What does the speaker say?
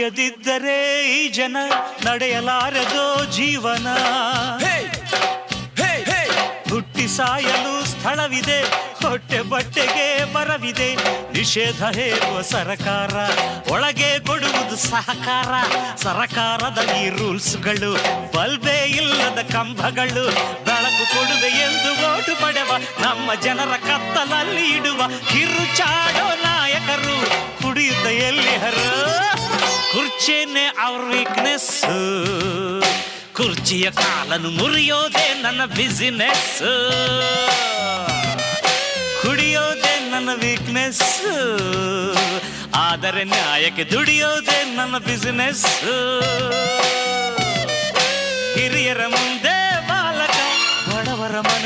ಕುಡಿಯದಿದ್ದರೆ ಈ ಜನ ನಡೆಯಲಾರದೋ ಜೀವನ. ಹುಟ್ಟಿ ಸಾಯಲು ಸ್ಥಳವಿದೆ, ಹೊಟ್ಟೆ ಬಟ್ಟೆಗೆ ಬರವಿದೆ. ನಿಷೇಧ ಹೇರುವ ಸರಕಾರ, ಒಳಗೆ ಕೊಡುವುದು ಸಹಕಾರ. ಸರಕಾರದ ಈ ರೂಲ್ಸ್ಗಳು, ಬಲ್ಬೇ ಇಲ್ಲದ ಕಂಬಗಳು. ಬೆಳಕು ಕೊಡುವೆ ಎಂದು ಓಟು ಪಡೆವ ನಮ್ಮ ಜನರ ಕತ್ತಲಲ್ಲಿ ಇಡುವ ಕಿರುಚಾಡೋ ನಾಯಕರು ಕುಡಿಯುತ್ತ ಎಲ್ಲಿಹರು. ಕುರ್ಚಿನೇ ಅವ್ರ ವೀಕ್ನೆಸ್, ಕುರ್ಚಿಯ ಕಾಲನ್ನು ಮುರಿಯೋದೇ ನನ್ನ ಬಿಸಿನೆಸ್. ಕುಡಿಯೋದೇ ನನ್ನ ವೀಕ್ನೆಸ್, ಆದರೆ ನ್ಯಾಯಕ್ಕೆ ದುಡಿಯೋದೇ ನನ್ನ ಬಿಸಿನೆಸ್. ಹಿರಿಯರ ಮುಂದೆ ಬಾಲಕ, ಬಡವರ ಮನೆಗೆ